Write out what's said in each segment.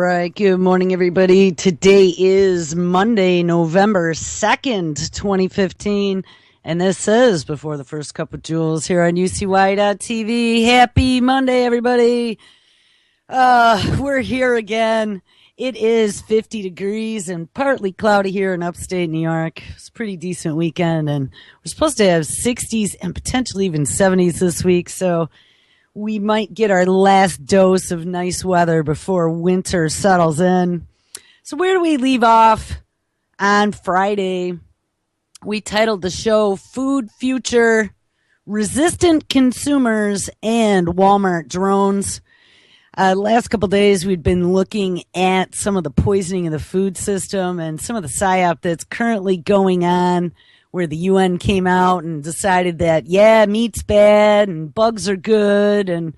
right. Good morning, everybody. Today is Monday, November 2nd, 2015. And this is Before the First Cup of Jules here on UCY.tv. Happy Monday, everybody. We're here again. It is 50 degrees and partly cloudy here in upstate New York. It's a pretty decent weekend, and we're supposed to have 60s and potentially even 70s this week. So we might get our last dose of nice weather before winter settles in. So where do we leave off on Friday? We titled the show Food Future, Resistant Consumers, and Walmart Drones. Last couple of days, we'd been looking at some of the poisoning of the food system and some of the PSYOP that's currently going on, where the UN came out and decided that, yeah, meat's bad and bugs are good, and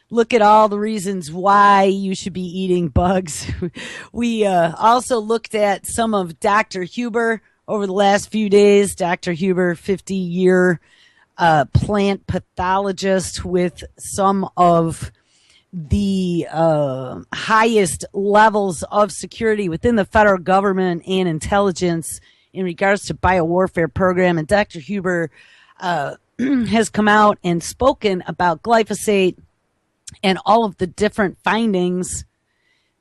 look at all the reasons why you should be eating bugs. We also looked at some of Dr. Huber over the last few days. Dr. Huber, 50-year plant pathologist with some of the highest levels of security within the federal government and intelligence in regards to biowarfare program. And Dr. Huber has come out and spoken about glyphosate and all of the different findings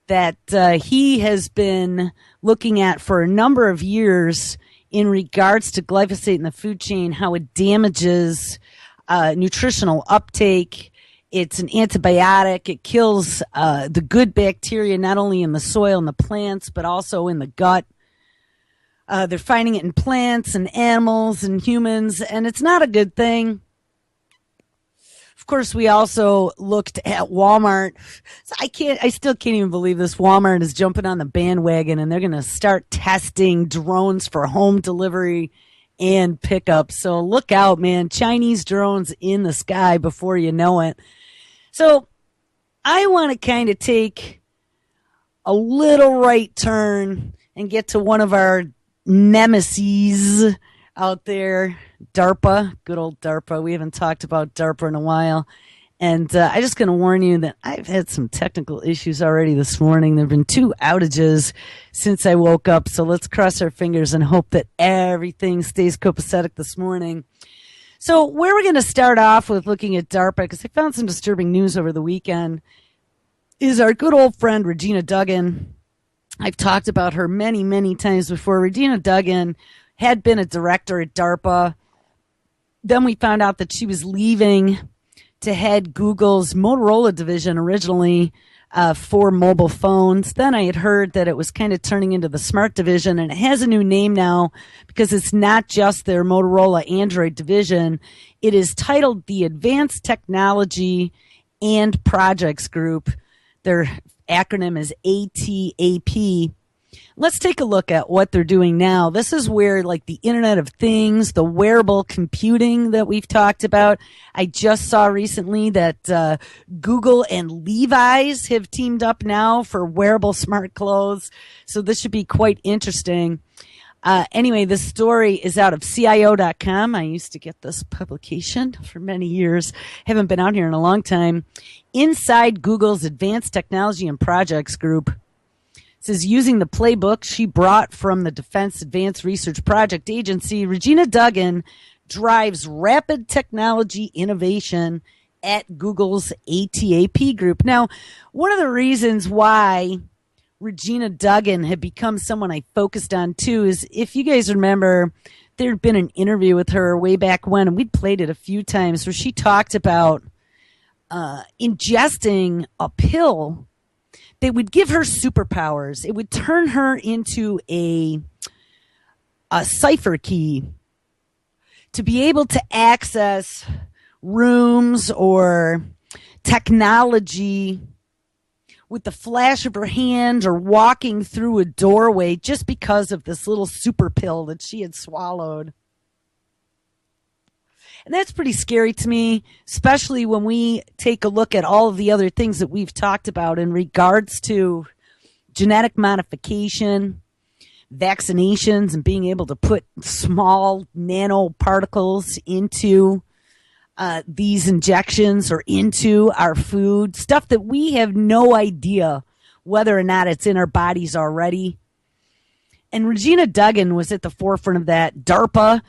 that he has been looking at for a number of years in regards to glyphosate in the food chain, how it damages nutritional uptake. It's an antibiotic. It kills the good bacteria, not only in the soil and the plants, but also in the gut. They're finding it in plants and animals and humans, and it's not a good thing. Of course, we also looked at Walmart. So I still can't even believe this. Walmart is jumping on the bandwagon, and they're going to start testing drones for home delivery and pickup. So look out, man. Chinese drones in the sky before you know it. So I want to kind of take a little right turn and get to one of our nemesis out there, DARPA, good old DARPA. We haven't talked about DARPA in a while. And I'm just going to warn you that I've had some technical issues already this morning. There have been 2 outages since I woke up. So let's cross our fingers and hope that everything stays copacetic this morning. So where we're going to start off with looking at DARPA, because I found some disturbing news over the weekend, is our good old friend Regina Duggan. I've talked about her many, many times before. Regina Duggan had been a director at DARPA. Then we found out that she was leaving to head Google's Motorola division originally for mobile phones. Then I had heard that it was kind of turning into the smart division, and it has a new name now because it's not just their Motorola Android division. It is titled the Advanced Technology and Projects Group. Their acronym is ATAP. Let's take a look at what they're doing now. This is where, like, the Internet of Things, the wearable computing that we've talked about. I just saw recently that Google and Levi's have teamed up now for wearable smart clothes. So this should be quite interesting. Anyway, this story is out of CIO.com. I used to get this publication for many years. Haven't been out here in a long time. Inside Google's Advanced Technology and Projects Group. It says, using the playbook she brought from the Defense Advanced Research Project Agency, Regina Duggan drives rapid technology innovation at Google's ATAP group. Now, one of the reasons why Regina Duggan had become someone I focused on too is, if you guys remember, there had been an interview with her way back when, and we'd played it a few times, where she talked about ingesting a pill that would give her superpowers. It would turn her into a cipher key to be able to access rooms or technology with the flash of her hand or walking through a doorway, just because of this little super pill that she had swallowed. And that's pretty scary to me, especially when we take a look at all of the other things that we've talked about in regards to genetic modification, vaccinations, and being able to put small nanoparticles into these injections or into our food, stuff that we have no idea whether or not it's in our bodies already. And Regina Duggan was at the forefront of that. DARPA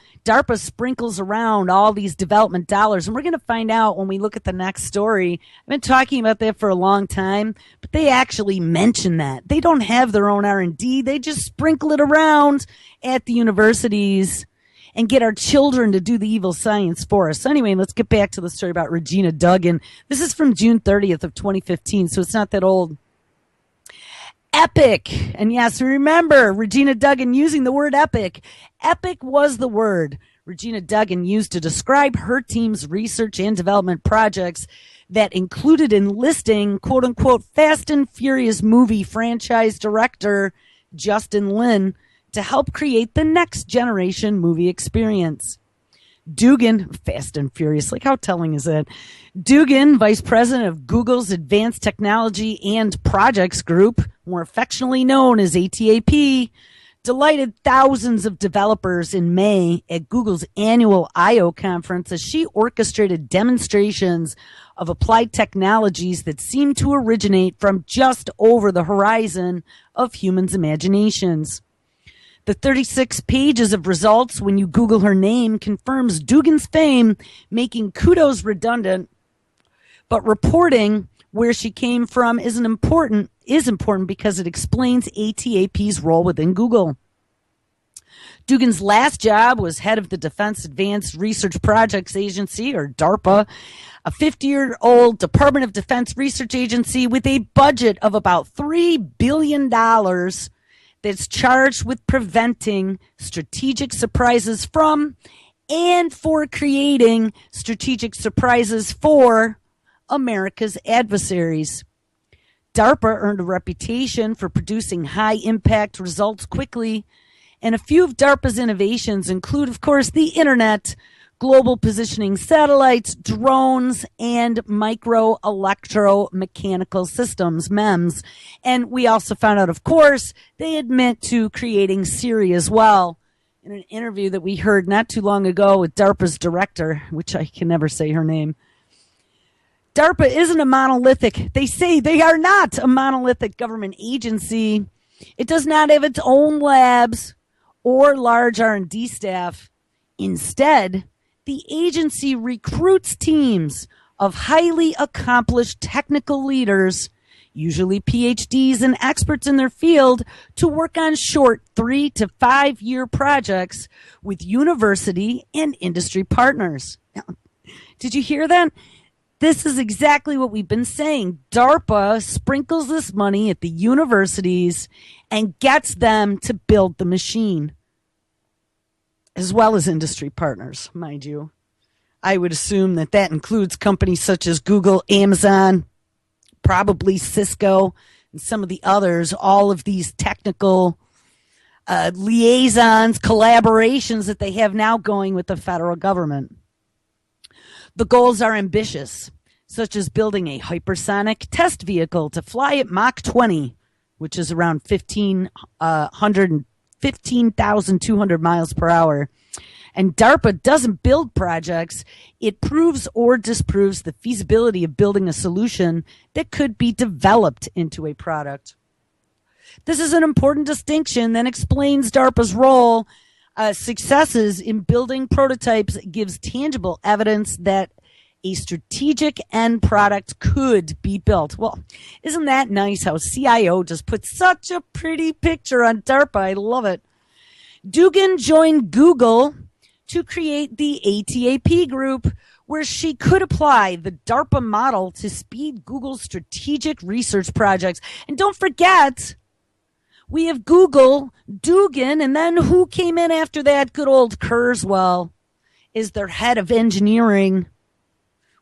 sprinkles around all these development dollars. And we're going to find out when we look at the next story. I've been talking about that for a long time, but they actually mention that. They don't have their own R&D. They just sprinkle it around at the universities and get our children to do the evil science for us. So anyway, let's get back to the story about Regina Duggan. This is from June 30th of 2015, so it's not that old. Epic. And yes, remember Regina Duggan using the word epic. Epic was the word Regina Duggan used to describe her team's research and development projects that included enlisting, quote unquote, Fast and Furious movie franchise director Justin Lin to help create the next generation movie experience. Dugan, Fast and Furious, like how telling is that? Dugan, vice president of Google's Advanced Technology and Projects Group, more affectionately known as ATAP, delighted thousands of developers in May at Google's annual I/O conference as she orchestrated demonstrations of applied technologies that seemed to originate from just over the horizon of humans' imaginations. The 36 pages of results when you Google her name confirms Dugan's fame, making kudos redundant, but reporting where she came from is important because it explains ATAP's role within Google. Dugan's last job was head of the Defense Advanced Research Projects Agency, or DARPA, a 50-year-old Department of Defense research agency with a budget of about $3 billion that's charged with preventing strategic surprises from and for creating strategic surprises for America's adversaries. DARPA earned a reputation for producing high-impact results quickly, and a few of DARPA's innovations include, of course, the Internet, global positioning satellites, drones, and micro-electromechanical systems, MEMS. And we also found out, of course, they admit to creating Siri as well. In an interview that we heard not too long ago with DARPA's director, which I can never say her name, DARPA isn't a monolithic. They say they are not a monolithic government agency. It does not have its own labs or large R&D staff. Instead, the agency recruits teams of highly accomplished technical leaders, usually PhDs and experts in their field, to work on short 3 to 5 year projects with university and industry partners. Now, did you hear that? This is exactly what we've been saying. DARPA sprinkles this money at the universities and gets them to build the machine, as well as industry partners, mind you. I would assume that that includes companies such as Google, Amazon, probably Cisco, and some of the others, all of these technical liaisons, collaborations that they have now going with the federal government. The goals are ambitious, such as building a hypersonic test vehicle to fly at Mach 20, which is around 15,200 miles per hour. And DARPA doesn't build projects. It proves or disproves the feasibility of building a solution that could be developed into a product. This is an important distinction that explains DARPA's role. Successes in building prototypes gives tangible evidence that a strategic end product could be built. Well, isn't that nice how CIO just put such a pretty picture on DARPA? I love it. Dugan joined Google to create the ATAP group, where she could apply the DARPA model to speed Google's strategic research projects. And don't forget, we have Google, Dugan, and then who came in after that? Good old Kurzweil is their head of engineering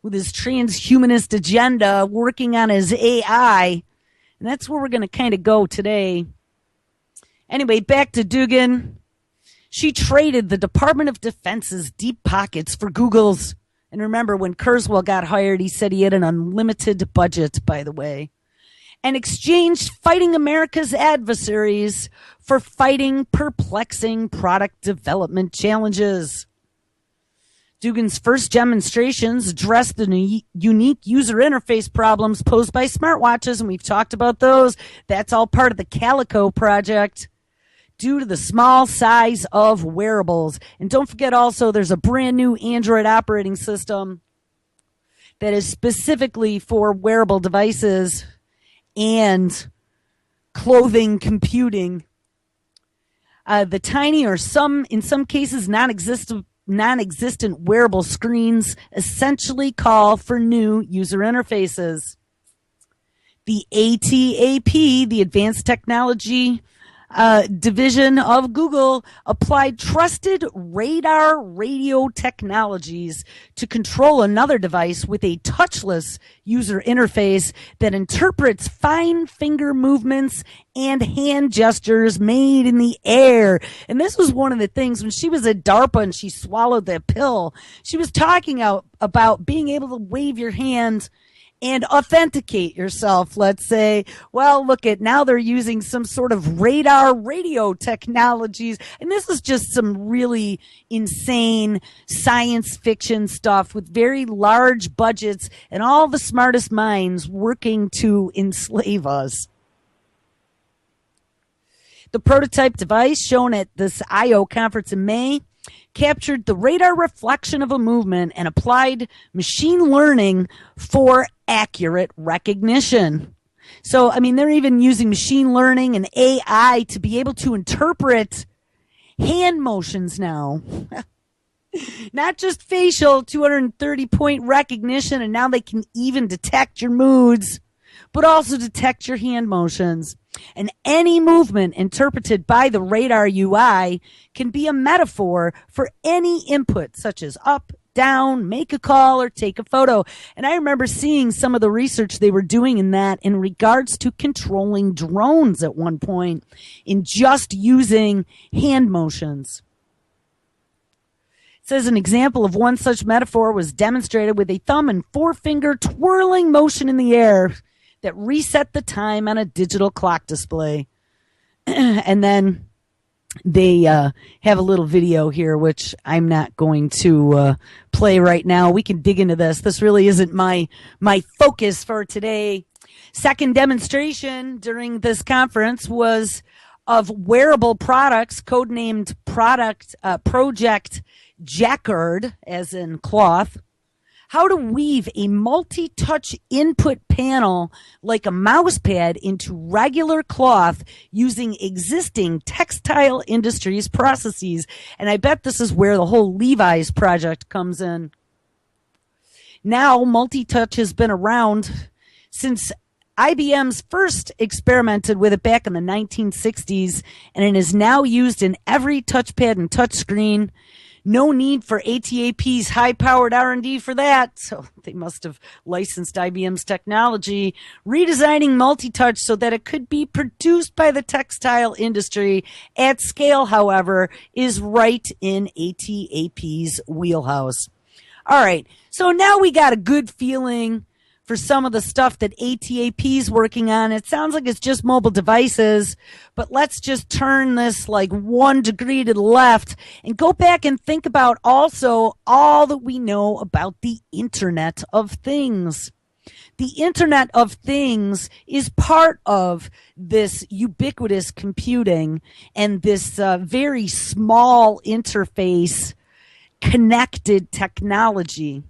with his transhumanist agenda, working on his AI. And that's where we're going to kind of go today. Anyway, back to Dugan. She traded the Department of Defense's deep pockets for Google's. And remember, when Kurzweil got hired, he said he had an unlimited budget, by the way, and exchanged fighting America's adversaries for fighting perplexing product development challenges. Dugan's first demonstrations addressed the unique user interface problems posed by smartwatches, and we've talked about those. That's all part of the Calico project due to the small size of wearables. And don't forget also, there's a brand new Android operating system that is specifically for wearable devices and clothing computing. The tiny or in some cases non-existent wearable screens essentially call for new user interfaces. The ATAP, the Advanced Technology Division of Google, applied trusted radar radio technologies to control another device with a touchless user interface that interprets fine finger movements and hand gestures made in the air. And this was one of the things when she was at DARPA and she swallowed that pill, she was talking about being able to wave your hand and authenticate yourself, let's say. Well, look at now they're using some sort of radar radio technologies. And this is just some really insane science fiction stuff with very large budgets and all the smartest minds working to enslave us. The prototype device shown at this I/O conference in May captured the radar reflection of a movement and applied machine learning for accurate recognition. So, I mean, they're even using machine learning and AI to be able to interpret hand motions now. Not just facial 230-point recognition, and now they can even detect your moods, but also detect your hand motions. And any movement interpreted by the radar UI can be a metaphor for any input, such as up, down, make a call, or take a photo. And I remember seeing some of the research they were doing in that in regards to controlling drones at one point in just using hand motions. It says an example of one such metaphor was demonstrated with a thumb and forefinger twirling motion in the air that reset the time on a digital clock display. And then they have a little video here, which I'm not going to play right now. We can dig into this. This really isn't my focus for today. Second demonstration during this conference was of wearable products, codenamed Project Jacquard, as in cloth. How to weave a multi-touch input panel like a mouse pad into regular cloth using existing textile industries processes. And I bet this is where the whole Levi's project comes in. Now, multi-touch has been around since IBM's first experimented with it back in the 1960s, and it is now used in every touchpad and touchscreen. No need for ATAP's high-powered R&D for that, so they must have licensed IBM's technology, redesigning multi-touch so that it could be produced by the textile industry at scale, however, is right in ATAP's wheelhouse. All right, so now we got a good feeling for some of the stuff that ATAP is working on. It sounds like it's just mobile devices, but let's just turn this like 1 degree to the left and go back and think about also all that we know about the Internet of Things. The Internet of Things is part of this ubiquitous computing and this very small interface connected technology.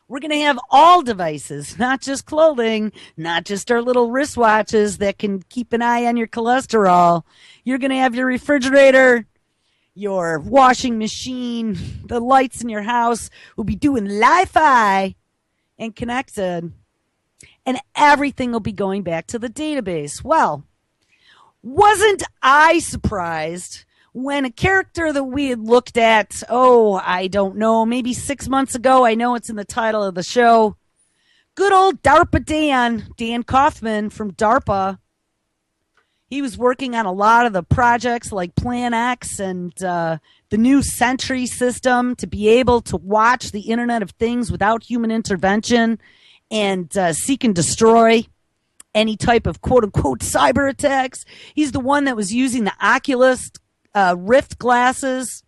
We're going to have all devices, not just clothing, not just our little wristwatches that can keep an eye on your cholesterol. You're going to have your refrigerator, your washing machine, the lights in your house will be doing Li-Fi and connected. And everything will be going back to the database. Well, wasn't I surprised when a character that we had looked at, I don't know, maybe 6 months ago, I know it's in the title of the show, good old DARPA Dan Kaufman from DARPA, he was working on a lot of the projects like Plan X and the new Sentry system to be able to watch the Internet of Things without human intervention and seek and destroy any type of quote-unquote cyber attacks. He's the one that was using the Oculus Rift glasses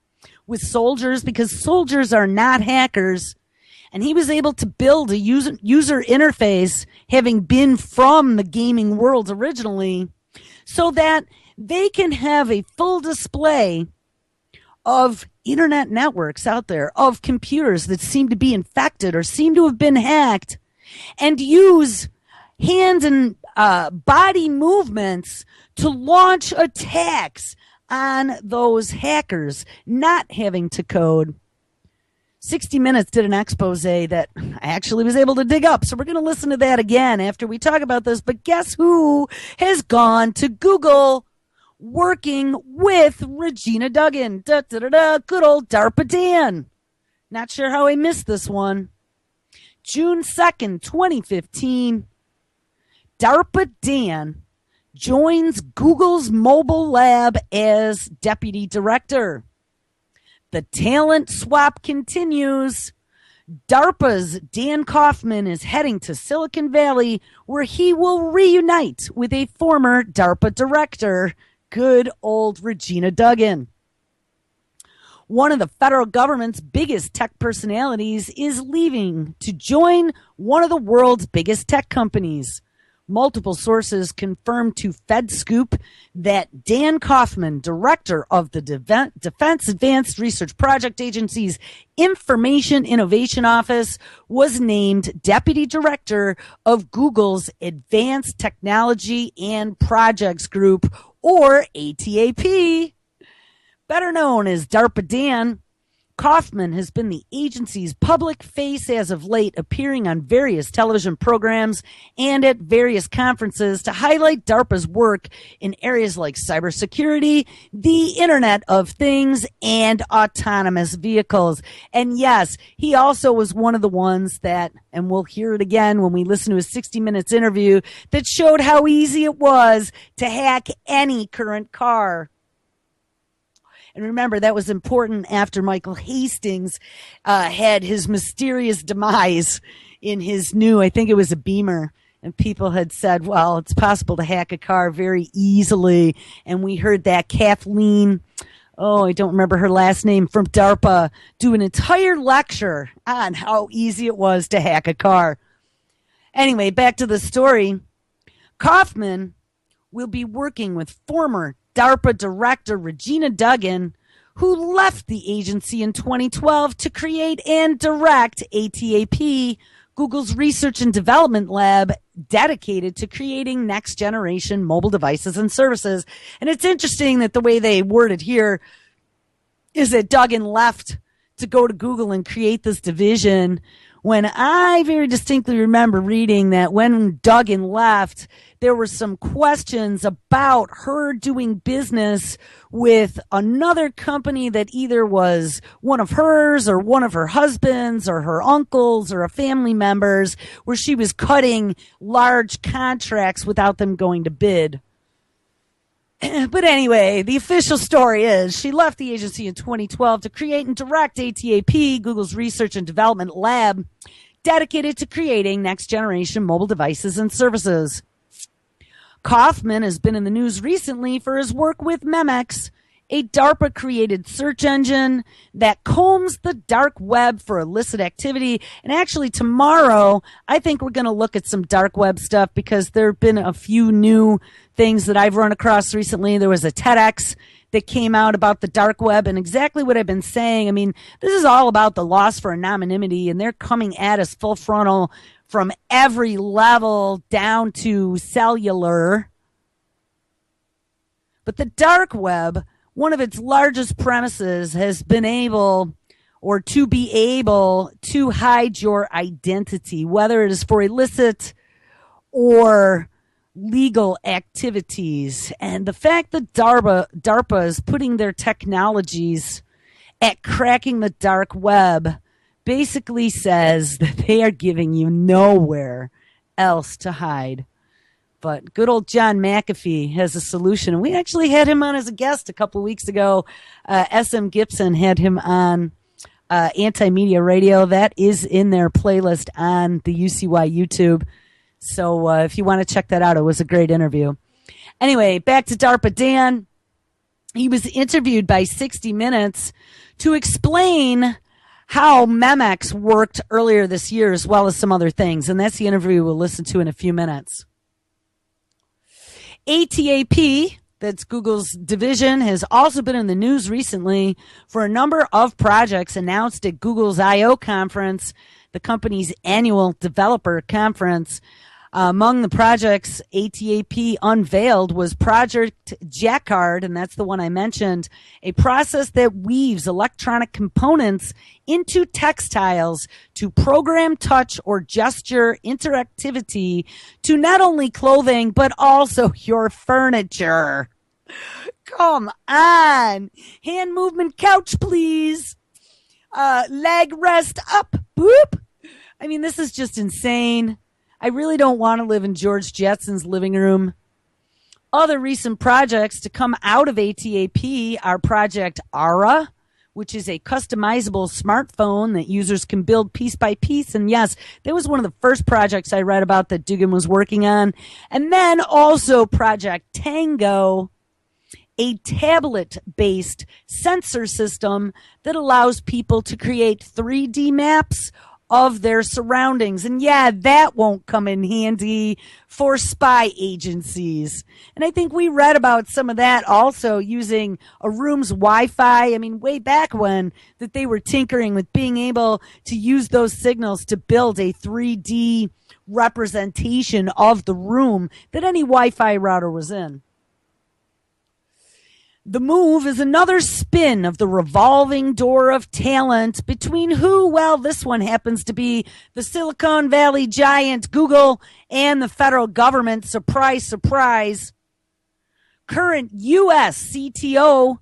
with soldiers because soldiers are not hackers. And he was able to build a user interface, having been from the gaming world originally, so that they can have a full display of internet networks out there, of computers that seem to be infected or seem to have been hacked, and use hand and body movements to launch attacks on those hackers, not having to code. 60 Minutes did an expose that I actually was able to dig up. So we're going to listen to that again after we talk about this. But guess who has gone to Google working with Regina Duggan? Good old DARPA Dan. Not sure how I missed this one. June 2nd, 2015. DARPA Dan joins Google's mobile lab as deputy director. The talent swap continues. DARPA's Dan Kaufman is heading to Silicon Valley, where he will reunite with a former DARPA director, good old Regina Duggan. One of the federal government's biggest tech personalities is leaving to join one of the world's biggest tech companies. Multiple sources confirmed to FedScoop that Dan Kaufman, director of the Defense Advanced Research Project Agency's Information Innovation Office, was named deputy director of Google's Advanced Technology and Projects Group, or ATAP. Better known as DARPA Dan, Kaufman has been the agency's public face as of late, appearing on various television programs and at various conferences to highlight DARPA's work in areas like cybersecurity, the Internet of Things, and autonomous vehicles. And yes, he also was one of the ones that, and we'll hear it again when we listen to his 60 Minutes interview, that showed how easy it was to hack any current car. And remember, that was important after Michael Hastings had his mysterious demise in his new, I think it was a Beamer. And people had said, well, it's possible to hack a car very easily. And we heard that Kathleen, I don't remember her last name, from DARPA, do an entire lecture on how easy it was to hack a car. Anyway, back to the story. Kaufman will be working with former DARPA director Regina Duggan, who left the agency in 2012 to create and direct ATAP, Google's research and development lab dedicated to creating next generation mobile devices and services. And it's interesting that the way they word it here is that Duggan left to go to Google and create this division, when I very distinctly remember reading that when Duggan left, there were some questions about her doing business with another company that either was one of hers or one of her husband's or her uncle's or a family member's, where she was cutting large contracts without them going to bid. But anyway, the official story is she left the agency in 2012 to create and direct ATAP, Google's research and development lab, dedicated to creating next-generation mobile devices and services. Kaufman has been in the news recently for his work with Memex, a DARPA-created search engine that combs the dark web for illicit activity. And actually, tomorrow, I think we're going to look at some dark web stuff because there have been a few new things that I've run across recently. There was a TEDx that came out about the dark web and exactly what I've been saying. I mean, this is all about the loss for anonymity, and they're coming at us full frontal from every level down to cellular. But the dark web, one of its largest premises has been able to hide your identity, whether it is for illicit or legal activities. And the fact that DARPA is putting their technologies at cracking the dark web basically says that they are giving you nowhere else to hide. But good old John McAfee has a solution. And we actually had him on as a guest a couple of weeks ago. SM Gibson had him on Anti-Media Radio. That is in their playlist on the UCY YouTube. So if you want to check that out, it was a great interview. Anyway, back to DARPA Dan. he was interviewed by 60 Minutes to explain how Memex worked earlier this year, as well as some other things. And that's the interview we'll listen to in a few minutes. ATAP, that's Google's division, has also been in the news recently for a number of projects announced at Google's I/O conference, the company's annual developer conference. Among the projects ATAP unveiled was Project Jacquard, and that's the one I mentioned, a process that weaves electronic components into textiles to program touch or gesture interactivity to not only clothing, but also your furniture. Come on. Hand movement couch, please. Leg rest up. Boop. I mean, this is just insane. I really don't want to live in George Jetson's living room. Other recent projects to come out of ATAP are Project Aura, which is a customizable smartphone that users can build piece by piece. And yes, that was one of the first projects I read about that Dugan was working on. And then also Project Tango, a tablet-based sensor system that allows people to create 3D maps of their surroundings. And yeah, that won't come in handy for spy agencies. And I think we read about some of that also using a room's Wi-Fi. I mean, way back when that they were tinkering with being able to use those signals to build a 3D representation of the room that any Wi-Fi router was in. The move is another spin of the revolving door of talent between who? Well, this one happens to be the Silicon Valley giant Google and the federal government. Surprise, surprise. Current U.S. CTO,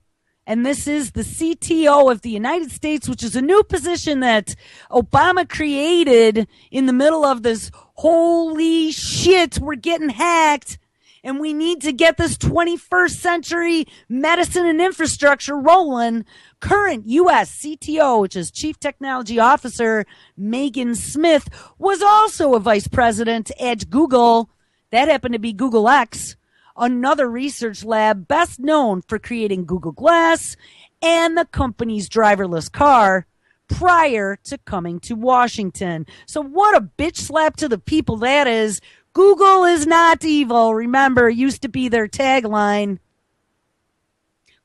and this is the CTO of the United States, which is a new position that Obama created in the middle of this holy shit, we're getting hacked. And we need to get this 21st century medicine and infrastructure rolling. Current U.S. CTO, which is Chief Technology Officer Megan Smith, was also a vice president at Google. That happened to be Google X, another research lab best known for creating Google Glass and the company's driverless car prior to coming to Washington. So what a bitch slap to the people that is. Google is not evil. Remember, it used to be their tagline.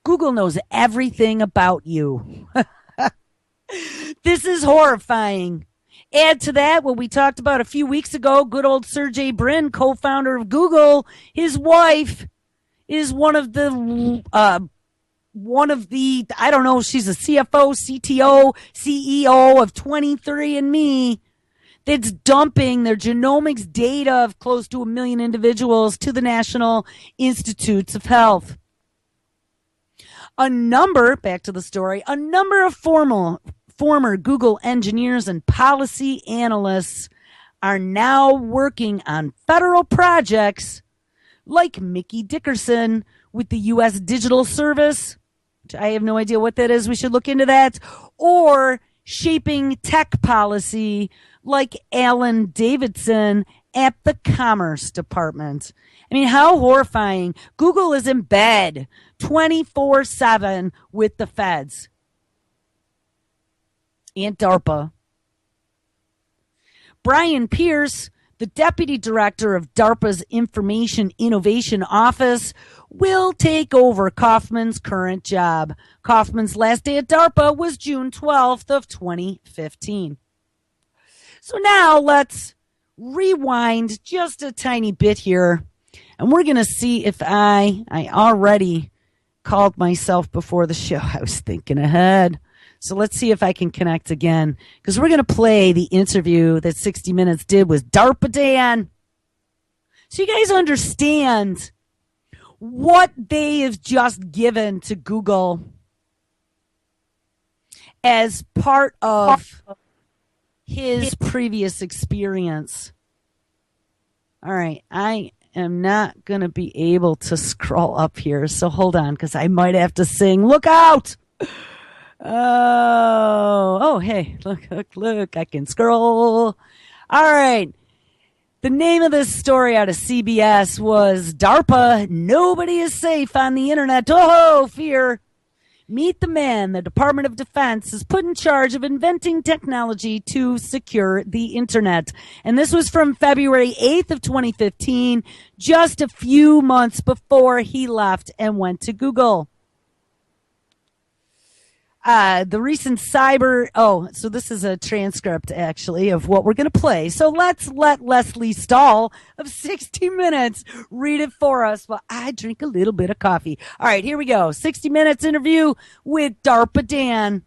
Google knows everything about you. This is horrifying. Add to that what we talked about a few weeks ago, good old Sergey Brin, co-founder of Google. His wife is one of the, I don't know, she's a CFO, CTO, CEO of 23andMe. That's dumping their genomics data of close to 1 million individuals to the National Institutes of Health. Back to the story, a number of former Google engineers and policy analysts are now working on federal projects like Mickey Dickerson with the U.S. Digital Service, which I have no idea what that is. We should look into that. Or shaping tech policy like Alan Davidson at the Commerce Department. I mean, how horrifying. Google is in bed 24/7 with the feds and DARPA. Brian Pierce, the deputy director of DARPA's Information Innovation Office, will take over Kaufman's current job. Kaufman's last day at DARPA was June 12th of 2015. So now let's rewind just a tiny bit here, and we're going to see if I already called myself before the show. I was thinking ahead. So let's see if I can connect again, because we're going to play the interview that 60 Minutes did with DARPA Dan. So you guys understand what they have just given to Google as part of his previous experience. All right, I am not going to be able to scroll up here, so hold on, because I might have to sing. Look out! Oh, hey, look, I can scroll. All right. The name of this story out of CBS was DARPA, Nobody is Safe on the Internet. Oh, fear. Meet the man the Department of Defense is put in charge of inventing technology to secure the Internet. And this was from February 8th of 2015, just a few months before he left and went to Google. The recent so this is a transcript actually of what we're going to play. So let's let Leslie Stahl of 60 Minutes read it for us while I drink a little bit of coffee. All right, here we go. 60 Minutes interview with DARPA Dan.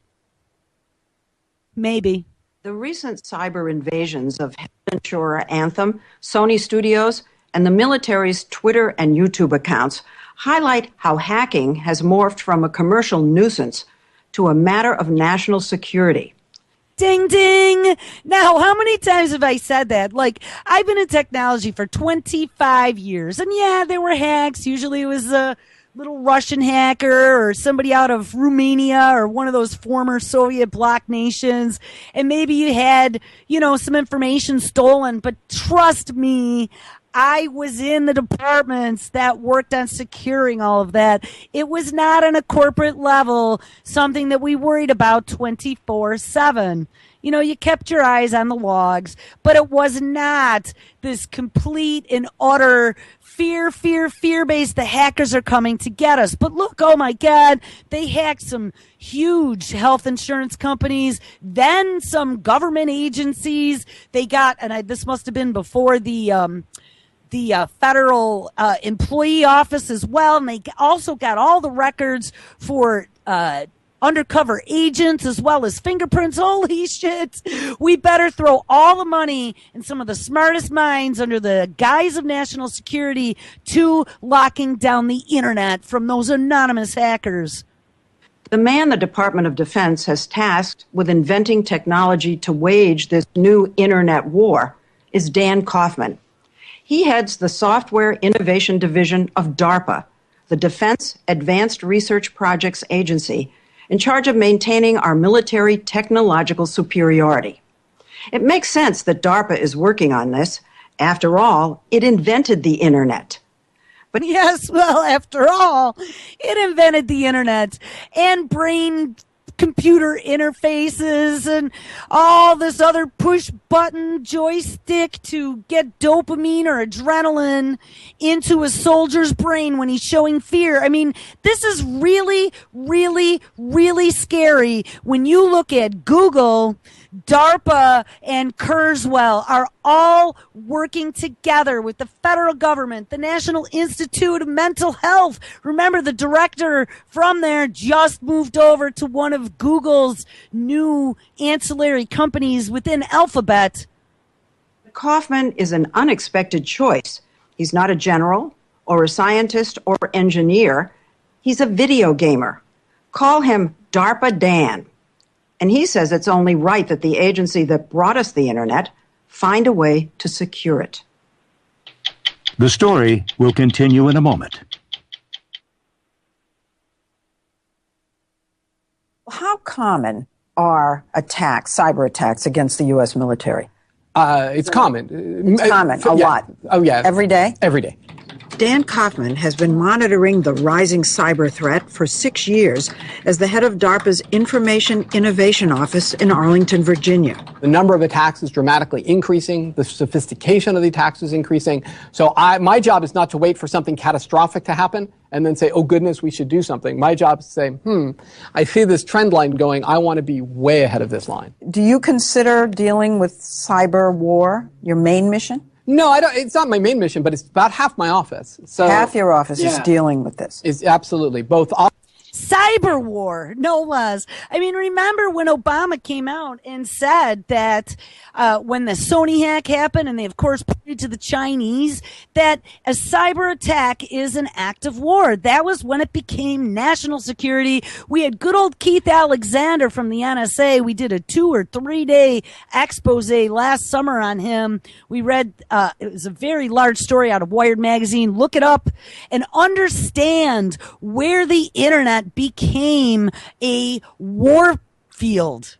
Maybe. The recent cyber invasions of health insurer Anthem, Sony Studios, and the military's Twitter and YouTube accounts highlight how hacking has morphed from a commercial nuisance to a matter of national security. Ding, ding. Now, how many times have I said that? Like, I've been in technology for 25 years. And yeah, there were hacks. Usually it was a little Russian hacker or somebody out of Romania or one of those former Soviet bloc nations. And maybe you had, some information stolen. But trust me, I was in the departments that worked on securing all of that. It was not on a corporate level, something that we worried about 24/7. You kept your eyes on the logs, but it was not this complete and utter fear-based, the hackers are coming to get us. But look, oh my God, they hacked some huge health insurance companies, then some government agencies. They got, and this must have been before the federal employee office as well, and they also got all the records for undercover agents as well as fingerprints. Holy shit. We better throw all the money and some of the smartest minds under the guise of national security to locking down the Internet from those anonymous hackers. The man the Department of Defense has tasked with inventing technology to wage this new Internet war is Dan Kaufman. He heads the Software Innovation Division of DARPA, the Defense Advanced Research Projects Agency, in charge of maintaining our military technological superiority. It makes sense that DARPA is working on this. After all, it invented the Internet. But yes, well, after all, it invented the Internet and brain computer interfaces and all this other push button joystick to get dopamine or adrenaline into a soldier's brain when he's showing fear. I mean, this is really, really, really scary when you look at Google. DARPA and Kurzweil are all working together with the federal government, the National Institute of Mental Health. Remember, the director from there just moved over to one of Google's new ancillary companies within Alphabet. Kaufman is an unexpected choice. He's not a general or a scientist or engineer. He's a video gamer. Call him DARPA Dan. And he says it's only right that the agency that brought us the Internet find a way to secure it. The story will continue in a moment. How common are attacks, cyber attacks against the U.S. military? It's common. It's common, a lot. Oh, yeah. Every day? Every day. Dan Kaufman has been monitoring the rising cyber threat for 6 years as the head of DARPA's Information Innovation Office in Arlington, Virginia. The number of attacks is dramatically increasing. The sophistication of the attacks is increasing. So my job is not to wait for something catastrophic to happen and then say, oh, goodness, we should do something. My job is to say, I see this trend line going. I want to be way ahead of this line. Do you consider dealing with cyber war your main mission? No, I don't. It's not my main mission, but it's about half my office. So half your office is dealing with this. Is absolutely both. Cyber war, no less. I mean, remember when Obama came out and said that when the Sony hack happened, and they, of course, pointed to the Chinese, that a cyber attack is an act of war. That was when it became national security. We had good old Keith Alexander from the NSA. We did a 2 or 3 day expose last summer on him. We read, it was a very large story out of Wired magazine. Look it up and understand where the internet became a war field.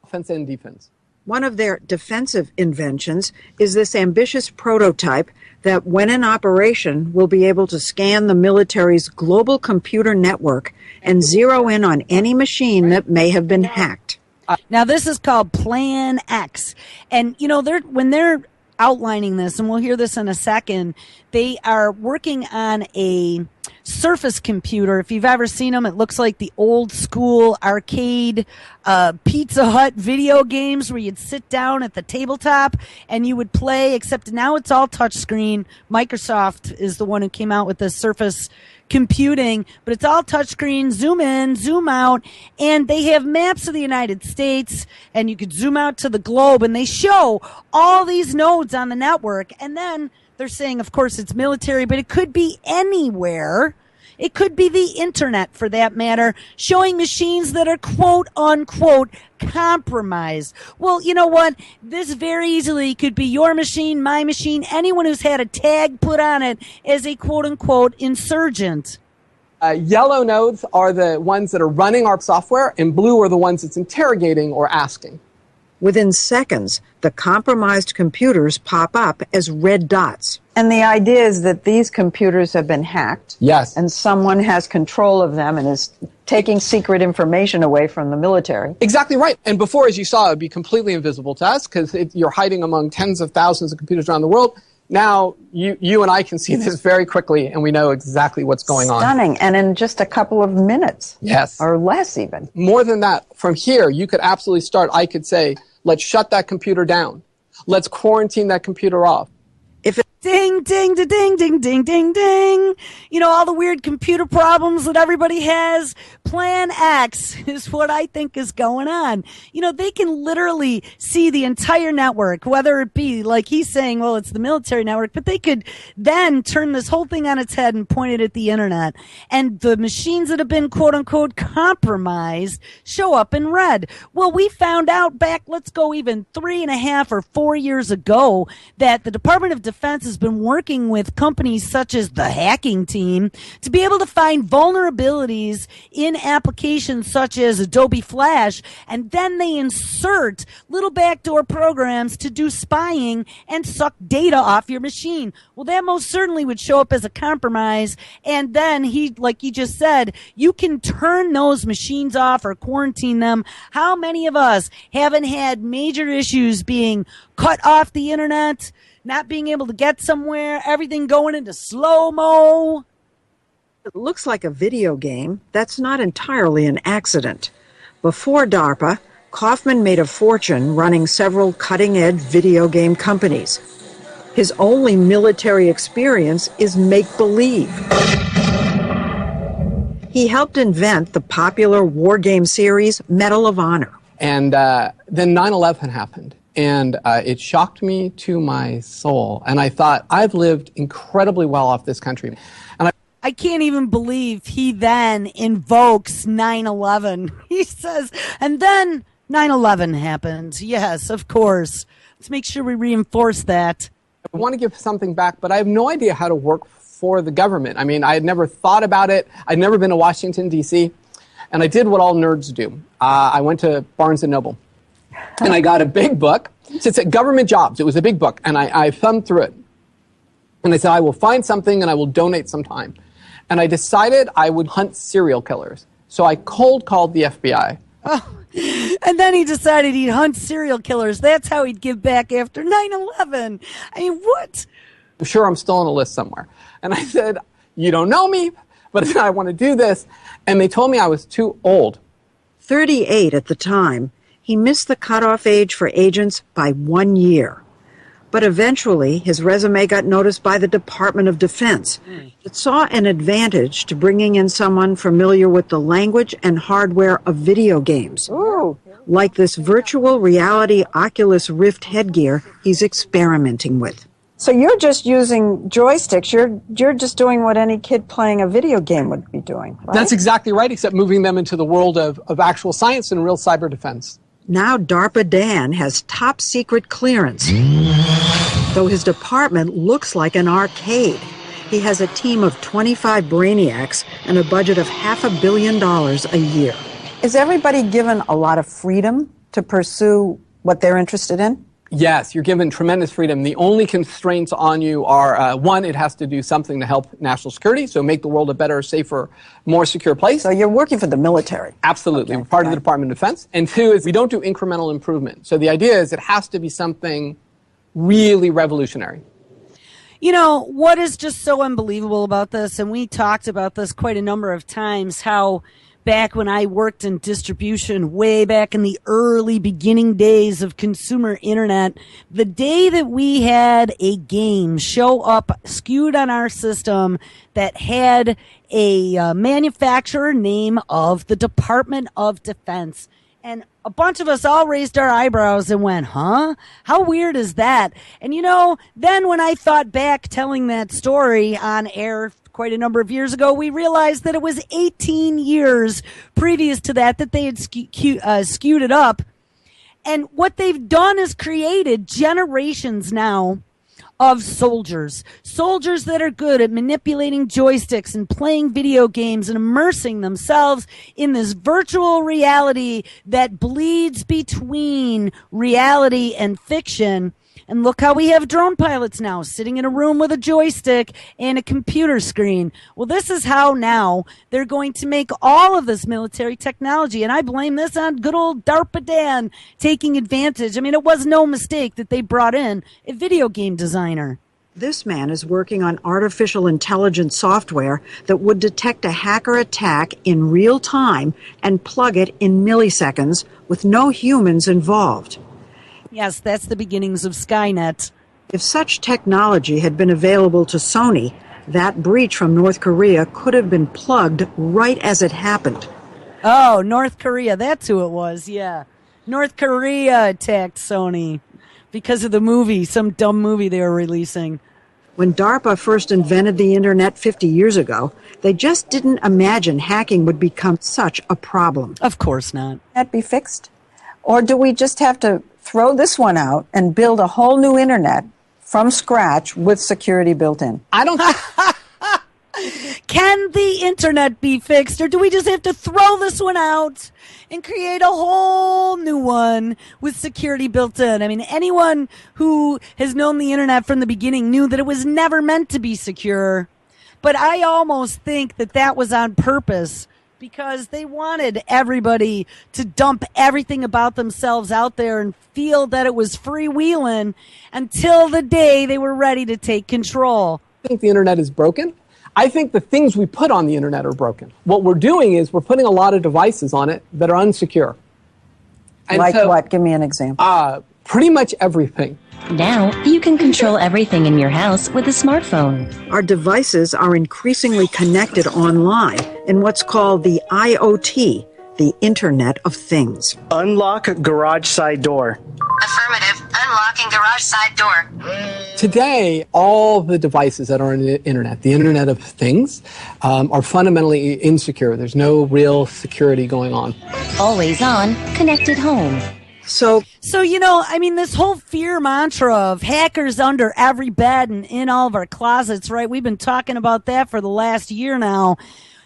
Offense and defense. One of their defensive inventions is this ambitious prototype that, when in operation, will be able to scan the military's global computer network and zero in on any machine that may have been hacked. Now, this is called Plan X. And, you know, when they're outlining this, and we'll hear this in a second, they are working on a Surface computer. If you've ever seen them, it looks like the old school arcade Pizza Hut video games where you'd sit down at the tabletop and you would play, except now it's all touchscreen. Microsoft is the one who came out with the Surface computing, but it's all touchscreen, zoom in, zoom out, and they have maps of the United States, and you could zoom out to the globe, and they show all these nodes on the network, and then they're saying, of course, it's military, but it could be anywhere. It could be the internet, for that matter, showing machines that are quote unquote compromised. Well, you know what? This very easily could be your machine, my machine, anyone who's had a tag put on it as a quote unquote insurgent. Yellow nodes are the ones that are running our software, and blue are the ones it's interrogating or asking. Within seconds, the compromised computers pop up as red dots. And the idea is that these computers have been hacked. Yes. And someone has control of them and is taking secret information away from the military. Exactly right. And before, as you saw, it would be completely invisible to us because you're hiding among tens of thousands of computers around the world. Now, you and I can see this very quickly, and we know exactly what's going on. Stunning. And in just a couple of minutes. Yes. Or less even. More than that, from here, you could absolutely start. I could say, let's shut that computer down. Let's quarantine that computer off. Ding, ding, ding, ding, ding, ding, ding, ding. You know, all the weird computer problems that everybody has. Plan X is what I think is going on. You know, they can literally see the entire network, whether it be, like he's saying, well, it's the military network, but they could then turn this whole thing on its head and point it at the internet. And the machines that have been, quote unquote, compromised show up in red. Well, we found out back, let's go even 3.5 or 4 years ago, that the Department of Defense has been working with companies such as the hacking team to be able to find vulnerabilities in applications such as Adobe Flash, and then they insert little backdoor programs to do spying and suck data off your machine. Well, that most certainly would show up as a compromise, and then like he just said, you can turn those machines off or quarantine them. How many of us haven't had major issues being cut off the internet, not being able to get somewhere, everything going into slow-mo? It looks like a video game. That's not entirely an accident. Before DARPA, Kaufman made a fortune running several cutting-edge video game companies. His only military experience is make-believe. He helped invent the popular war game series Medal of Honor. And then 9/11 happened. And it shocked me to my soul. And I thought, I've lived incredibly well off this country. And I can't even believe he then invokes 9/11. He says, and then 9/11 happened. Yes, of course. Let's make sure we reinforce that. I want to give something back, but I have no idea how to work for the government. I mean, I had never thought about it. I'd never been to Washington, D.C., and I did what all nerds do. I went to Barnes & Noble. And I got a big book. It said government jobs. It was a big book. And I thumbed through it. And I said, I will find something and I will donate some time. And I decided I would hunt serial killers. So I cold called the FBI. Oh, and then he decided he'd hunt serial killers. That's how he'd give back after 9/11. I mean, what? I'm sure I'm still on a list somewhere. And I said, you don't know me, but I want to do this. And they told me I was too old. 38 at the time. He missed the cutoff age for agents by 1 year. But eventually, his resume got noticed by the Department of Defense. It saw an advantage to bringing in someone familiar with the language and hardware of video games. Ooh. Like this virtual reality Oculus Rift headgear he's experimenting with. So you're just using joysticks. You're just doing what any kid playing a video game would be doing, right? That's exactly right, except moving them into the world of actual science and real cyber defense. Now DARPA Dan has top secret clearance. Though his department looks like an arcade. He has a team of 25 brainiacs and a budget of $500 million a year. Is everybody given a lot of freedom to pursue what they're interested in? Yes, you're given tremendous freedom. The only constraints on you are, one, it has to do something to help national security, so make the world a better, safer, more secure place. So you're working for the military. Absolutely. Okay, We're part of right. the Department of Defense. And two is we don't do incremental improvement. So the idea is it has to be something really revolutionary. You know, what is just so unbelievable about this, and we talked about this quite a number of times, how back when I worked in distribution, way back in the early beginning days of consumer internet, the day that we had a game show up skewed on our system that had a manufacturer name of the Department of Defense, and a bunch of us all raised our eyebrows and went, huh? How weird is that? And you know, then when I thought back telling that story on air quite a number of years ago, we realized that it was 18 years previous to that they had skewed it up. And what they've done is created generations now of soldiers that are good at manipulating joysticks and playing video games and immersing themselves in this virtual reality that bleeds between reality and fiction. And look how we have drone pilots now sitting in a room with a joystick and a computer screen. Well, this is how now they're going to make all of this military technology. And I blame this on good old DARPA Dan taking advantage. I mean, it was no mistake that they brought in a video game designer. This man is working on artificial intelligence software that would detect a hacker attack in real time and plug it in milliseconds with no humans involved. Yes, that's the beginnings of Skynet. If such technology had been available to Sony, that breach from North Korea could have been plugged right as it happened. Oh, North Korea, that's who it was, yeah. North Korea attacked Sony because of the movie, some dumb movie they were releasing. When DARPA first invented the internet 50 years ago, they just didn't imagine hacking would become such a problem. Of course not. That be fixed? Or do we just have to throw this one out and build a whole new internet from scratch with security built in? I don't... Can the internet be fixed, or do we just have to throw this one out and create a whole new one with security built in? I mean, anyone who has known the internet from the beginning knew that it was never meant to be secure. But I almost think that that was on purpose, because they wanted everybody to dump everything about themselves out there and feel that it was freewheeling until the day they were ready to take control. I think the internet is broken. I think the things we put on the internet are broken. What we're doing is we're putting a lot of devices on it that are unsecure. And like what? Give me an example. Pretty much everything. Now, you can control everything in your house with a smartphone. Our devices are increasingly connected online in what's called the IoT, the Internet of Things. Unlock garage side door. Affirmative. Unlocking garage side door. Today, all the devices that are on the Internet of Things, are fundamentally insecure. There's no real security going on. Always on, connected home. So, you know, I mean, this whole fear mantra of hackers under every bed and in all of our closets, right? We've been talking about that for the last year now.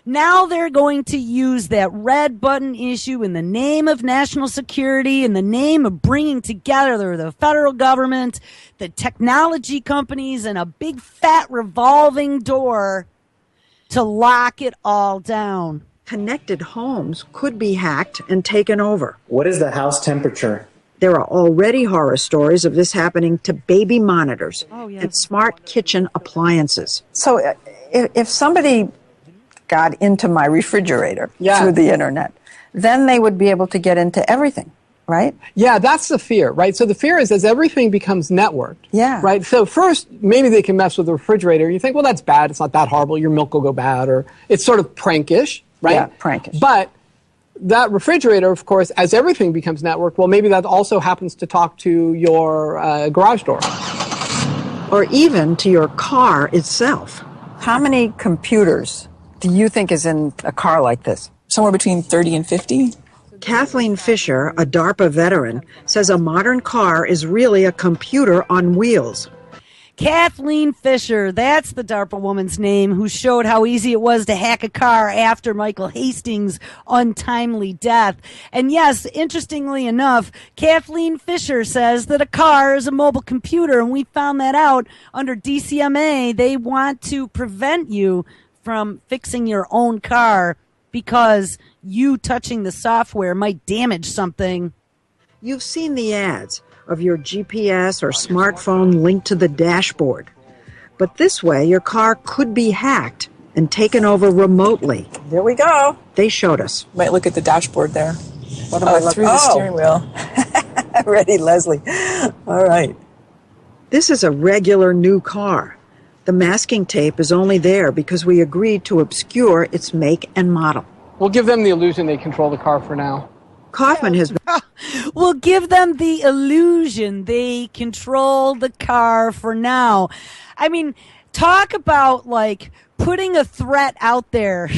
Now they're going to use that red button issue in the name of national security, in the name of bringing together the federal government, the technology companies, and a big fat revolving door to lock it all down. connected homes could be hacked and taken over. What is the house temperature? There are already horror stories of this happening to baby monitors and smart kitchen appliances. So if somebody got into my refrigerator through the internet, then they would be able to get into everything, right? Yeah, that's the fear, right? So the fear is as everything becomes networked, right? So first, maybe they can mess with the refrigerator. You think, well, that's bad. It's not that horrible. Your milk will go bad. Or it's sort of prankish, right? Yeah, prankish. But that refrigerator, of course, as everything becomes networked, well, maybe that also happens to talk to your garage door. Or even to your car itself. How many computers do you think is in a car like this? Somewhere between 30 and 50. Kathleen Fisher, a DARPA veteran, says a modern car is really a computer on wheels. Kathleen Fisher, that's the DARPA woman's name, who showed how easy it was to hack a car after Michael Hastings' untimely death. And yes, interestingly enough, Kathleen Fisher says that a car is a mobile computer, and we found that out under DCMA. They want to prevent you from fixing your own car because you touching the software might damage something. You've seen the ads of your GPS or smartphone linked to the dashboard. But this way, your car could be hacked and taken over remotely. There we go. They showed us. Might look at the dashboard there. What am I looking? Through the steering wheel. Ready, Leslie. All right. This is a regular new car. The masking tape is only there because we agreed to obscure its make and model. We'll give them the illusion they control the car for now. Kaufman has been... We'll give them the illusion they control the car for now. I mean, talk about, like, putting a threat out there.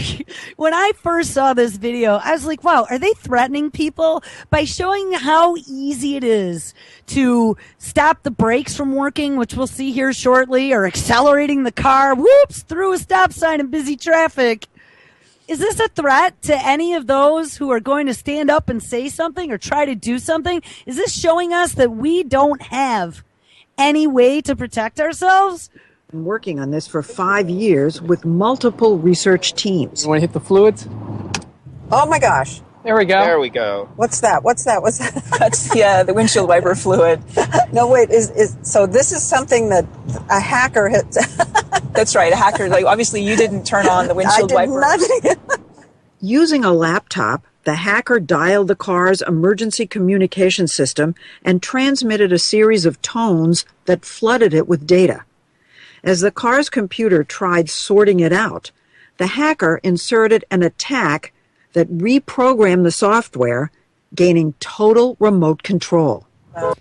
When I first saw this video, I was like, wow, are they threatening people by showing how easy it is to stop the brakes from working, which we'll see here shortly, or accelerating the car, whoops, through a stop sign in busy traffic? Is this a threat to any of those who are going to stand up and say something or try to do something? Is this showing us that we don't have any way to protect ourselves? Been working on this for 5 years with multiple research teams. You want to hit the fluids? Oh my gosh. There we go. There we go. What's that? That's the windshield wiper fluid. No, wait. So this is something that a hacker hits. That's right. A hacker. Like, obviously, you didn't turn on the windshield wiper. Using a laptop, the hacker dialed the car's emergency communication system and transmitted a series of tones that flooded it with data. As the car's computer tried sorting it out, the hacker inserted an attack that reprogrammed the software, gaining total remote control. How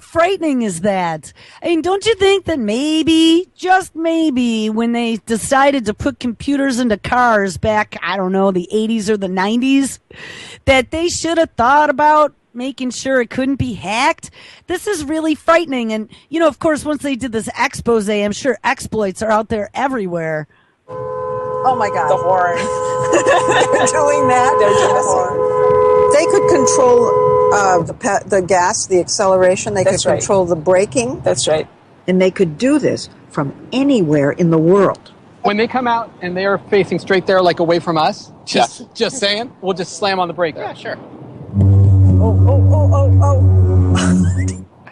frightening is that? I mean, don't you think that maybe, just maybe, when they decided to put computers into cars back, I don't know, the 80s or the 90s, that they should have thought about making sure it couldn't be hacked? This is really frightening. And, you know, of course, once they did this expose, I'm sure exploits are out there everywhere. Oh my God. The horn. They're doing that. They're doing the horn. They could control the gas, the acceleration. They That's could right. control the braking. That's right. And they could do this from anywhere in the world. When they come out and they are facing straight there, like away from us, just saying, we'll just slam on the brake. Yeah, sure. Oh.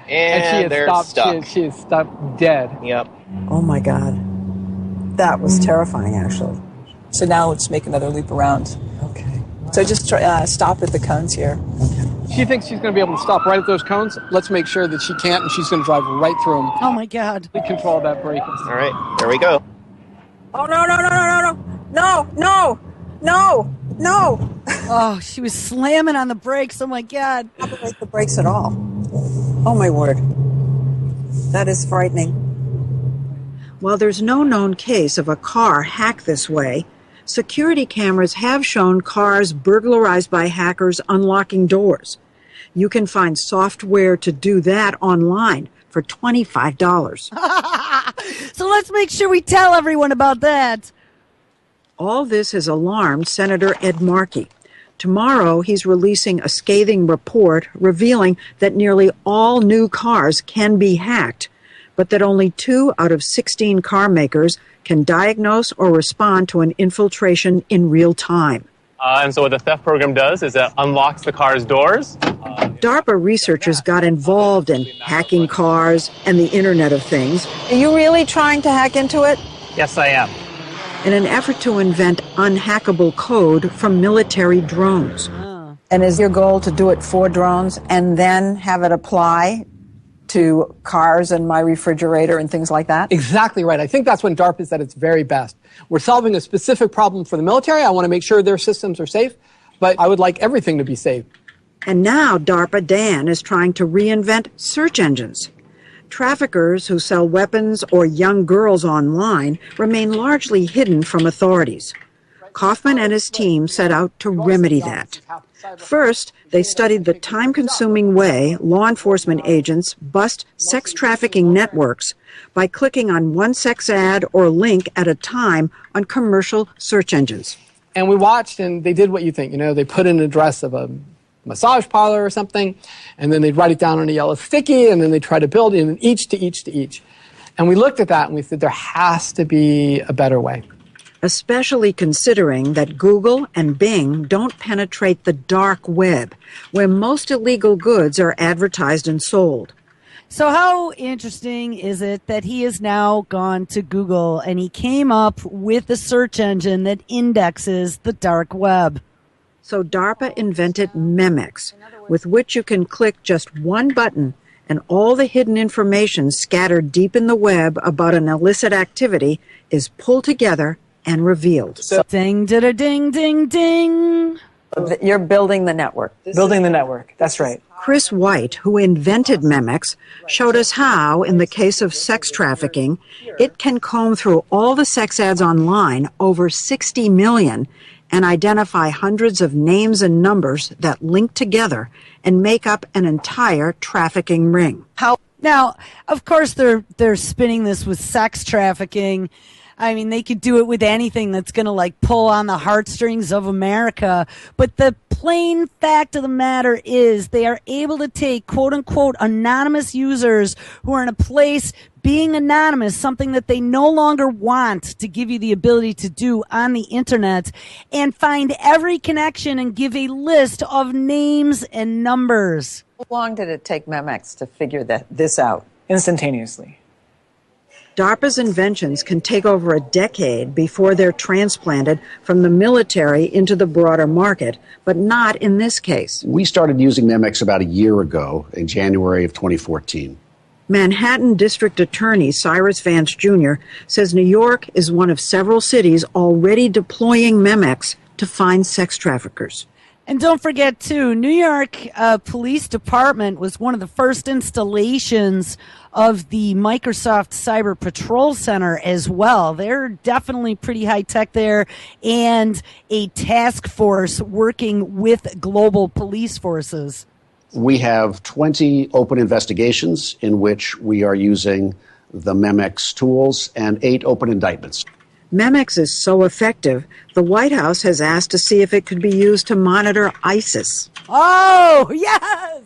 And they're stuck. She is stuck dead. Yep. Oh my God. That was terrifying, actually. So now let's make another loop around. Okay. So just stop at the cones here. She thinks she's going to be able to stop right at those cones. Let's make sure that she can't, and she's going to drive right through them. Oh my God. We control that brake. All right, there we go. Oh, no. Oh, she was slamming on the brakes. Oh my God. Not operate the brakes at all. Oh my word. That is frightening. While there's no known case of a car hacked this way, security cameras have shown cars burglarized by hackers unlocking doors. You can find software to do that online for $25. So let's make sure we tell everyone about that. All this has alarmed Senator Ed Markey. Tomorrow, he's releasing a scathing report revealing that nearly all new cars can be hacked, but that only 2 out of 16 car makers can diagnose or respond to an infiltration in real time. And so what the theft program does is it unlocks the car's doors. DARPA researchers got involved in hacking cars and the Internet of Things. Are you really trying to hack into it? Yes, I am. In an effort to invent unhackable code from military drones. And is your goal to do it for drones and then have it apply to cars and my refrigerator and things like that? Exactly right. I think that's when DARPA is at its very best. We're solving a specific problem for the military. I want to make sure their systems are safe, but I would like everything to be safe. And now DARPA Dan is trying to reinvent search engines. Traffickers who sell weapons or young girls online remain largely hidden from authorities. Kaufman and his team set out to remedy that. First, they studied the time-consuming way law enforcement agents bust sex trafficking networks by clicking on one sex ad or link at a time on commercial search engines. And we watched, and they did what you think. They put in an address of a massage parlor or something, and then they'd write it down on a yellow sticky, and then they try to build in each to each to each. And we looked at that, and we said there has to be a better way. Especially considering that Google and Bing don't penetrate the dark web, where most illegal goods are advertised and sold. So how interesting is it that he has now gone to Google and he came up with a search engine that indexes the dark web? So DARPA invented Memex, with which you can click just one button and all the hidden information scattered deep in the web about an illicit activity is pulled together and revealed. So, ding, ding, ding, ding, ding. You're building the network. Building the network. That's right. Chris White, who invented Memex, showed us how, in the case of sex trafficking, it can comb through all the sex ads online, over 60 million, and identify hundreds of names and numbers that link together and make up an entire trafficking ring. Now, of course, they're spinning this with sex trafficking. I mean, they could do it with anything that's going to pull on the heartstrings of America. But the plain fact of the matter is they are able to take quote unquote anonymous users who are in a place being anonymous, something that they no longer want to give you the ability to do on the internet, and find every connection and give a list of names and numbers. How long did it take Memex to figure this out? Instantaneously. DARPA's inventions can take over a decade before they're transplanted from the military into the broader market, but not in this case. We started using Memex about a year ago in January of 2014. Manhattan District Attorney Cyrus Vance Jr. says New York is one of several cities already deploying Memex to find sex traffickers. And don't forget, too, New York Police Department was one of the first installations of the Microsoft Cyber Patrol Center as well. They're definitely pretty high tech there, and a task force working with global police forces. We have 20 open investigations in which we are using the Memex tools and 8 open indictments. Memex is so effective, the White House has asked to see if it could be used to monitor ISIS. Oh, yes!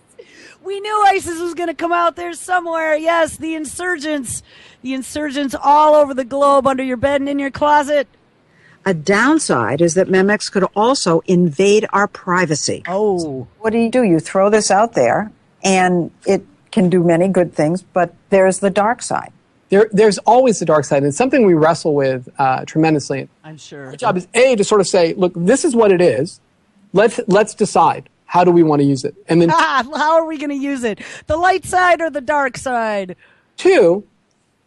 We knew ISIS was going to come out there somewhere. Yes, the insurgents all over the globe, under your bed and in your closet. A downside is that Memex could also invade our privacy. Oh. What do? You throw this out there, and it can do many good things, but there's the dark side. There's always the dark side, and it's something we wrestle with tremendously. I'm sure. Our job is, to sort of say, look, this is what it is. Let's decide. How do we want to use it? And then how are we going to use it? The light side or the dark side? 2,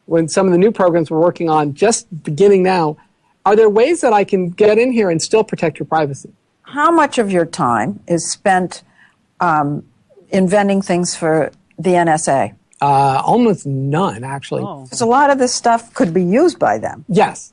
when some of the new programs we're working on, just beginning now, are there ways that I can get in here and still protect your privacy? How much of your time is spent inventing things for the NSA? Almost none, actually. Oh. Because a lot of this stuff could be used by them. Yes.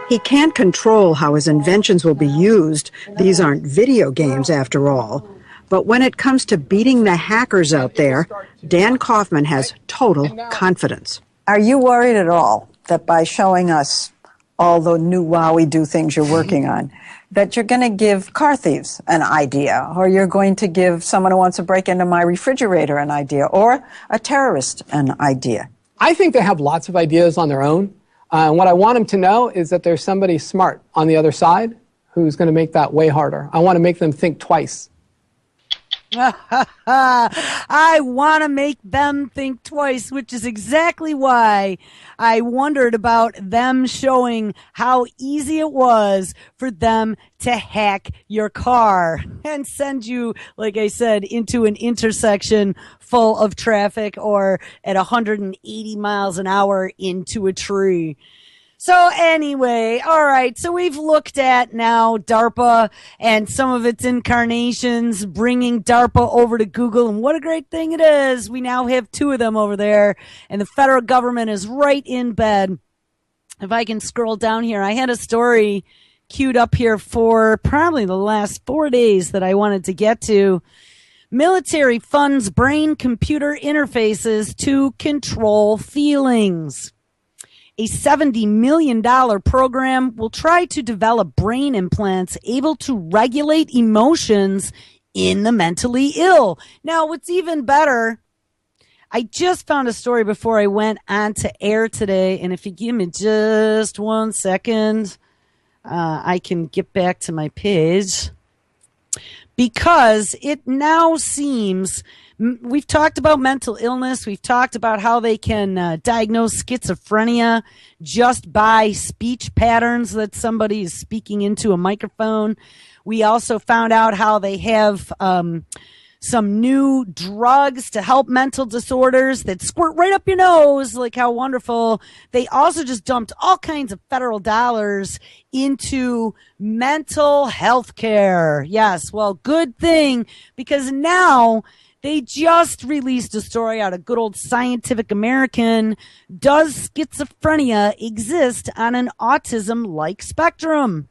He can't control how his inventions will be used. These aren't video games, after all. But when it comes to beating the hackers out there, Dan Kaufman has total confidence. Are you worried at all that by showing us all the new wowie-do things you're working on, that you're going to give car thieves an idea, or you're going to give someone who wants to break into my refrigerator an idea, or a terrorist an idea? I think they have lots of ideas on their own. And what I want them to know is that there's somebody smart on the other side who's going to make that way harder. I want to make them think twice. I want to make them think twice, which is exactly why I wondered about them showing how easy it was for them to hack your car and send you, like I said, into an intersection full of traffic or at 180 miles an hour into a tree. So anyway, all right, so we've looked at now DARPA and some of its incarnations, bringing DARPA over to Google, and what a great thing it is. We now have 2 of them over there, and the federal government is right in bed. If I can scroll down here, I had a story queued up here for probably the last 4 days that I wanted to get to. Military funds brain-computer interfaces to control feelings. A $70 million program will try to develop brain implants able to regulate emotions in the mentally ill. Now, what's even better, I just found a story before I went on to air today, and if you give me just 1 second, I can get back to my page. Because it now seems, we've talked about mental illness. We've talked about how they can diagnose schizophrenia just by speech patterns that somebody is speaking into a microphone. We also found out how they have some new drugs to help mental disorders that squirt right up your nose, like how wonderful. They also just dumped all kinds of federal dollars into mental health care. Yes, well, good thing, because now they just released a story out of good old Scientific American. Does schizophrenia exist on an autism-like spectrum?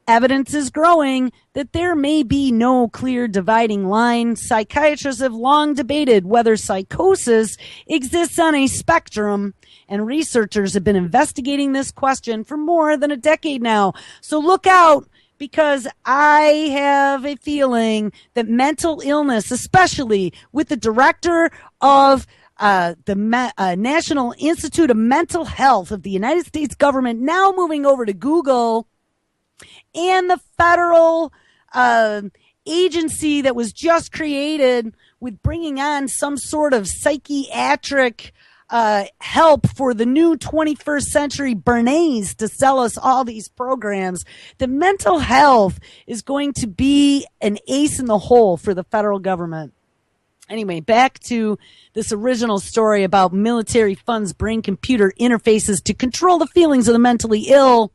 Evidence is growing that there may be no clear dividing line. Psychiatrists have long debated whether psychosis exists on a spectrum, and researchers have been investigating this question for more than a decade now. So look out, because I have a feeling that mental illness, especially with the director of the National Institute of Mental Health of the United States government now moving over to Google, and the federal agency that was just created with bringing on some sort of psychiatric help for the new 21st century Bernays to sell us all these programs. The mental health is going to be an ace in the hole for the federal government. Anyway, back to this original story about military funds brain-computer interfaces to control the feelings of the mentally ill.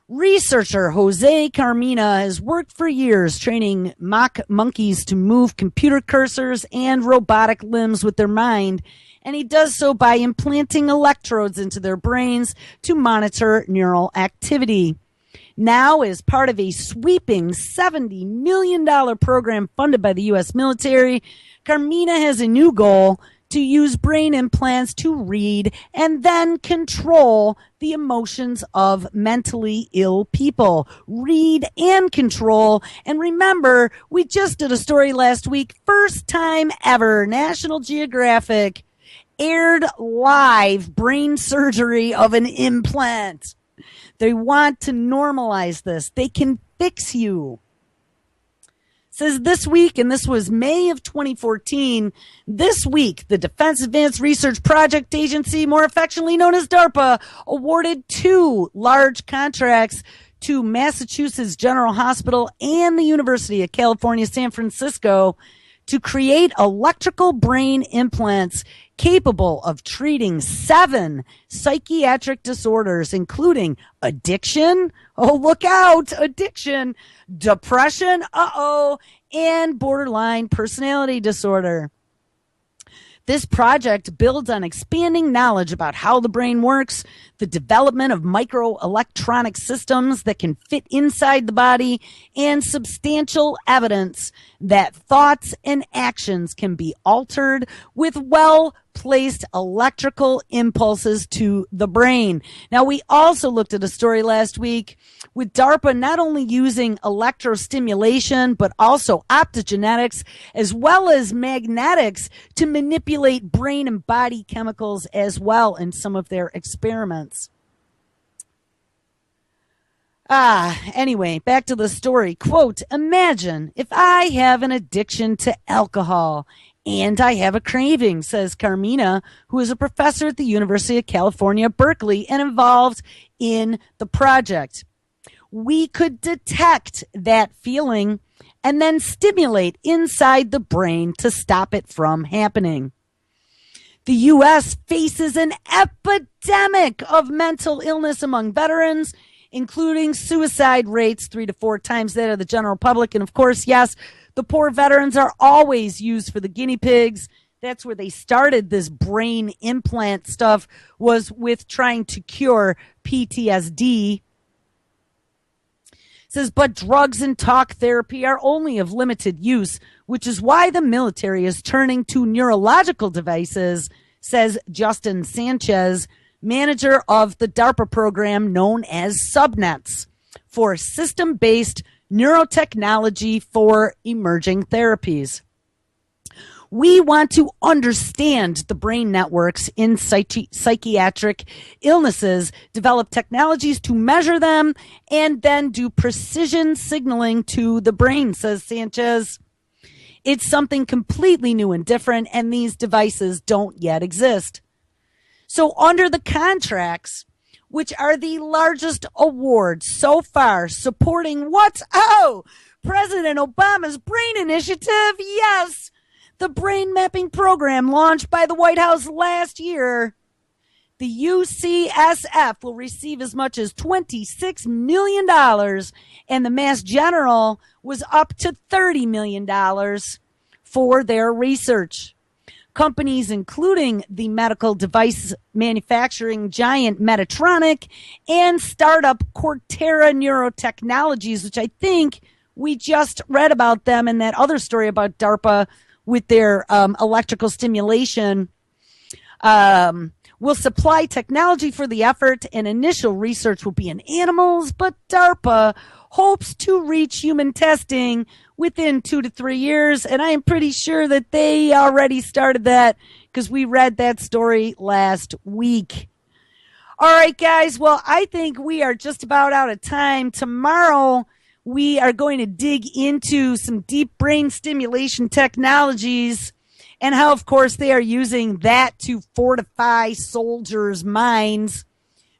Researcher Jose Carmina has worked for years training mock monkeys to move computer cursors and robotic limbs with their mind, and he does so by implanting electrodes into their brains to monitor neural activity. Now, as part of a sweeping $70 million program funded by the U.S. military, Carmina has a new goal: to use brain implants to read and then control the emotions of mentally ill people. Read and control. And remember, we just did a story last week, first time ever, National Geographic aired live brain surgery of an implant. They want to normalize this. They can fix you. Says this week, and this was May of 2014, this week, the Defense Advanced Research Project Agency, more affectionately known as DARPA, awarded 2 large contracts to Massachusetts General Hospital and the University of California, San Francisco, to create electrical brain implants capable of treating 7 psychiatric disorders, including addiction, oh, look out, addiction, depression, and borderline personality disorder. This project builds on expanding knowledge about how the brain works, the development of microelectronic systems that can fit inside the body, and substantial evidence that thoughts and actions can be altered with well-placed electrical impulses to the brain. Now, we also looked at a story last week with DARPA not only using electrostimulation, but also optogenetics as well as magnetics to manipulate brain and body chemicals as well in some of their experiments. Anyway, back to the story. Quote, imagine if I have an addiction to alcohol and I have a craving, says Carmina, who is a professor at the University of California, Berkeley, and involved in the project. We could detect that feeling and then stimulate inside the brain to stop it from happening. The U.S. faces an epidemic of mental illness among veterans, including suicide rates 3 to 4 times that of the general public. And of course, yes, the poor veterans are always used for the guinea pigs. That's where they started this brain implant stuff, was with trying to cure PTSD. says, but drugs and talk therapy are only of limited use, which is why the military is turning to neurological devices, says Justin Sanchez, manager of the DARPA program known as Subnets, for system-based neurotechnology for emerging therapies. We want to understand the brain networks in psychiatric illnesses, develop technologies to measure them, and then do precision signaling to the brain, says Sanchez. It's something completely new and different, and these devices don't yet exist. So under the contracts, which are the largest awards so far supporting what's, President Obama's brain initiative, yes, the brain mapping program launched by the White House last year, the UCSF will receive as much as $26 million, and the Mass General was up to $30 million for their research. Companies including the medical device manufacturing giant Medtronic and startup Cortera Neurotechnologies, which I think we just read about them in that other story about DARPA with their electrical stimulation, will supply technology for the effort, and initial research will be in animals, but DARPA hopes to reach human testing within 2 to 3 years, and I am pretty sure that they already started that because we read that story last week. All right, guys, well, I think we are just about out of time. Tomorrow, we are going to dig into some deep brain stimulation technologies and how, of course, they are using that to fortify soldiers' minds.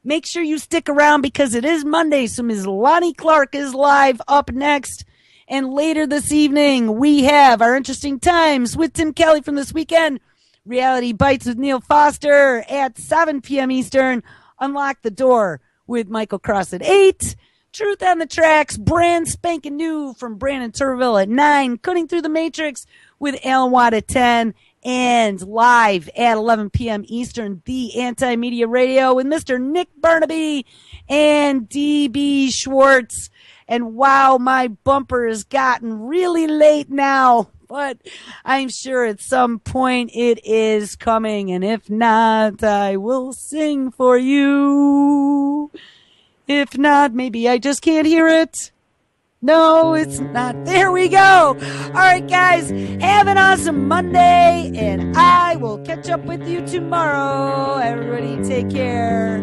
Make sure you stick around because it is Monday, so Ms. Lonnie Clark is live up next. And later this evening, we have our Interesting Times with Tim Kelly from This Weekend, Reality Bites with Neil Foster at 7 p.m. Eastern, Unlock the Door with Michael Cross at 8, Truth on the Tracks, brand spanking new from Brandon Turville at 9, Cutting Through the Matrix with Alan Watt at 10, and live at 11 p.m. Eastern, the Anti-Media Radio with Mr. Nick Barnaby and D.B. Schwartz. And wow, my bumper has gotten really late now, but I'm sure at some point it is coming. And if not, I will sing for you. If not, maybe I just can't hear it. No, it's not. There we go. All right, guys, have an awesome Monday, and I will catch up with you tomorrow. Everybody take care.